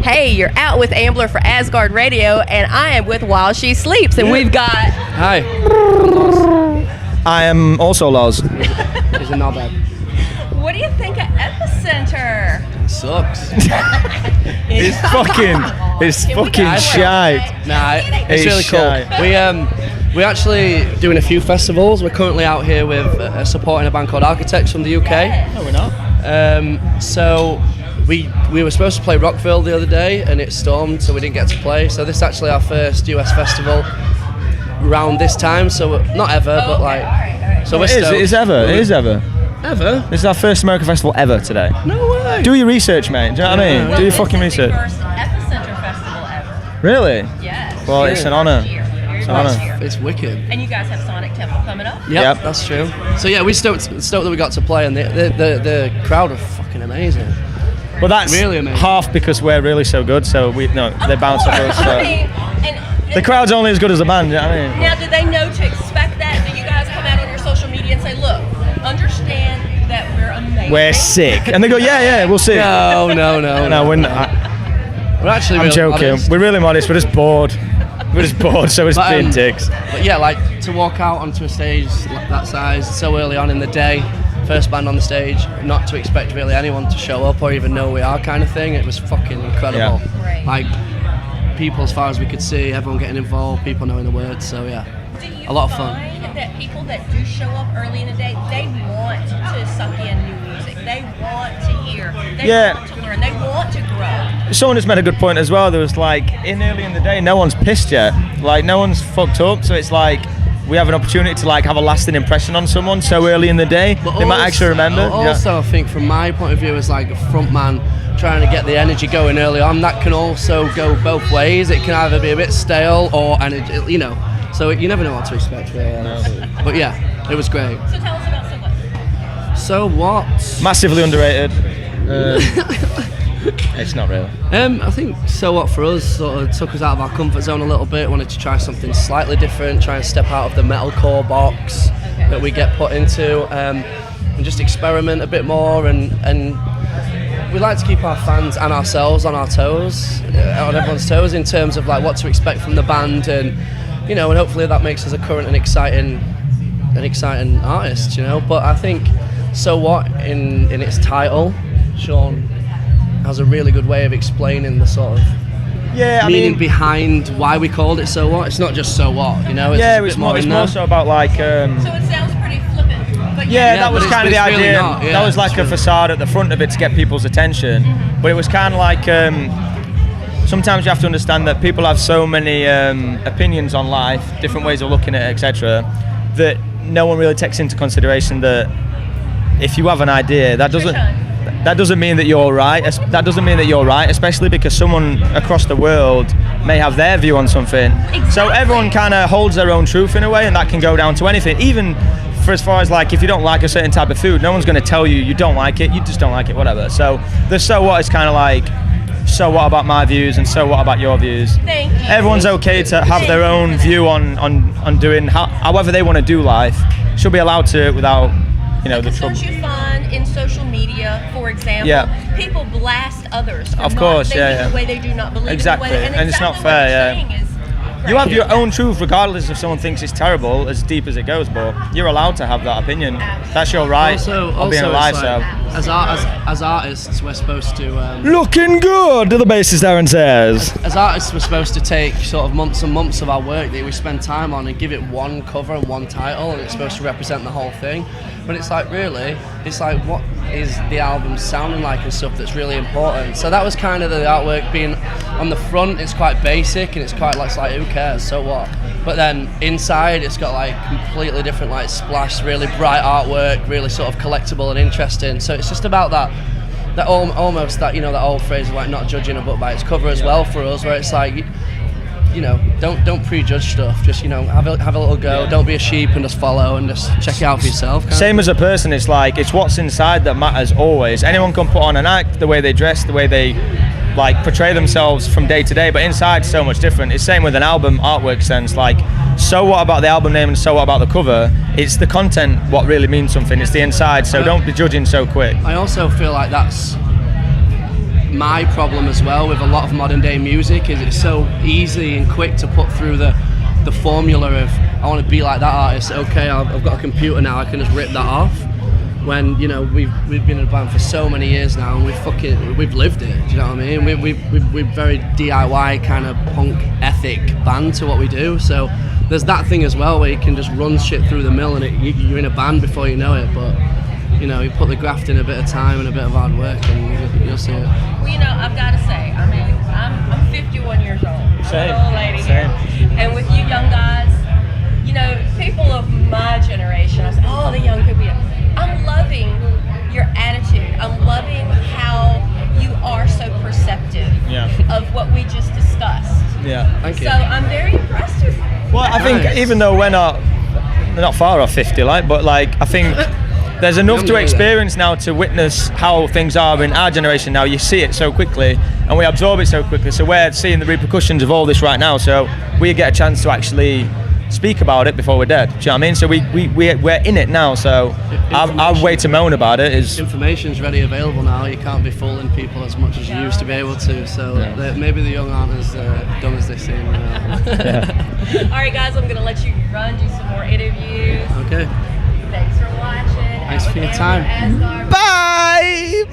Hey, you're out with Ambler for Asgard Radio, and I am with While She Sleeps, and we've got... Hi. I am also Loz. He's a knobhead. What do you think of Epicenter? Sucks. It's fucking shite. Nah, it's really shite. cool. We're actually doing a few festivals. We're currently out here with supporting a band called Architects from the UK. No, we're not. So we were supposed to play Rockville the other day, and it stormed, so we didn't get to play. So this is actually our first US festival around this time. So not ever, but like. Alright. So It is ever. Ever? This is our first American festival ever today. No way. Do your research, mate. Do you know what I mean? Well, Do your fucking research. This is the first Epicenter festival ever. Really? Yes. Well, it's an honour. It's an honour. It's wicked. And you guys have Sonic Temple coming up? Yep, that's true. So yeah, we're stoked that we got to play, and the crowd are fucking amazing. Well, that's Really amazing. half because we're really so good, so they bounce off us. So. I mean, and The crowd's only as good as the band, you know what I mean? now, do they know to expect that? Do you guys come out on your social media and say, look, understand that we're amazing? We're sick. And they go, yeah, we'll see. No. No, we're not. We're actually. I'm really joking. modest. We're really modest. We're just bored. We're just bored, so it's being dicks. But yeah, like to walk out onto a stage like that size so early on in the day, first band on the stage, not to expect really anyone to show up or even know we are, kind of thing. It was fucking incredible. Yeah. Right. Like people as far as we could see, everyone getting involved, people knowing the words. So yeah, Do you a lot of fun. find that people that do show up early in the day, they want to suck in new music. They want to hear. They Yeah. want to learn. They want to grow. Someone just made a good point as well. There was like, early in the day, no one's pissed yet. Like, no one's fucked up. So it's like, we have an opportunity to like have a lasting impression on someone so early in the day. But They might actually remember. Also, I think from my point of view as like a front man trying to get the energy going early on, that can also go both ways. It can either be a bit stale or, so you never know what to expect really. But yeah, it was great. So tell us about So What. So what? Massively underrated. It's not really. I think So What for us sort of took us out of our comfort zone a little bit, wanted to try something slightly different, try and step out of the metalcore box that we get put into, and just experiment a bit more, and we like to keep our fans and ourselves on our toes, on everyone's toes in terms of like what to expect from the band, and and hopefully that makes us a current and exciting artist, But I think So What in its title, Sean has a really good way of explaining the sort of meaning behind why we called it So What. It's not just So What, It's Yeah, a bit it's more in there. so about like. So it sounds pretty flippant. But That was but kind of the it's really idea. not, yeah, That was like it's a really- facade at the front of it to get people's attention. But it was kind of like. Sometimes you have to understand that people have so many opinions on life, different ways of looking at it, etc., that no one really takes into consideration that if you have an idea, that doesn't mean that you're right. That doesn't mean that you're right, especially because someone across the world may have their view on something. Exactly. So everyone kind of holds their own truth in a way, and that can go down to anything. Even for as far as like, if you don't like a certain type of food, no one's going to tell you don't like it. You just don't like it, whatever. So the So What is kind of like, so what about my views and so what about your views? Thank you. Everyone's okay to have their own view on doing however they want to do life. Should be allowed to without the Because trouble. don't you find in social media, for example, people blast others for Of course, the way they do not believe Exactly, in the way and it's not exactly fair, what yeah. you're saying is You have your great. own truth regardless if someone thinks it's terrible, as deep as it goes, but you're allowed to have that opinion. That's your right of being alive, it's so. like, as artists, we're supposed to Looking good, the bassist Aaron says. as artists, we're supposed to take sort of months and months of our work that we spend time on and give it one cover and one title, and it's supposed to represent the whole thing. But it's like, really, it's like, what is the album sounding like and stuff that's really important. So that was kind of the artwork being on the front. It's quite basic and it's quite like, who cares, so what? But then inside, it's got like completely different like splash, really bright artwork, really sort of collectible and interesting. So it's just about that almost that that old phrase of like not judging a book by its cover as well for us, where it's like don't prejudge stuff. Just have a little go. Yeah. Don't be a sheep and just follow and just check it out for yourself. Same as a person, it's like it's what's inside that matters always. Anyone can put on an act, the way they dress, the way they like portray themselves from day to day, but inside's so much different. It's same with an album artwork sense. Like, so what about the album name and so what about the cover? It's the content what really means something. It's the inside. So don't be judging so quick. I also feel like that's my problem as well with a lot of modern day music is it's so easy and quick to put through the formula of I want to be like that artist. Okay, I've got a computer now, I can just rip that off. When you know we've been in a band for so many years now, and we've lived it. Do you know what I mean? We're very DIY kind of punk ethic band to what we do. So there's that thing as well where you can just run shit through the mill, and you're in a band before you know it. But you know, you put the graft in a bit of time and a bit of hard work, and you'll see it. Well, you know, I've got to say, I mean, I'm 51 years old. Same. I'm an old lady here, and with you young guys, you know, people of my generation, I say, oh, the young people. I'm loving your attitude. I'm loving how you are so perceptive of what we just discussed. Yeah, thank you. So I'm very impressed with you. Well, I think even though we're not far off 50, but I think there's enough to experience now to witness how things are in our generation now. You see it so quickly, and we absorb it so quickly. So we're seeing the repercussions of all this right now. So we get a chance to actually speak about it before we're dead. Do you know what I mean? So we're in it now. So our way to moan about it is information's ready available now. You can't be fooling people as much as you used to be able to. So maybe the young aren't as dumb as they seem. You know? All right, guys, I'm going to let you run, do some more interviews. Okay. Thanks for watching. Thanks for your time. Asgard. bye.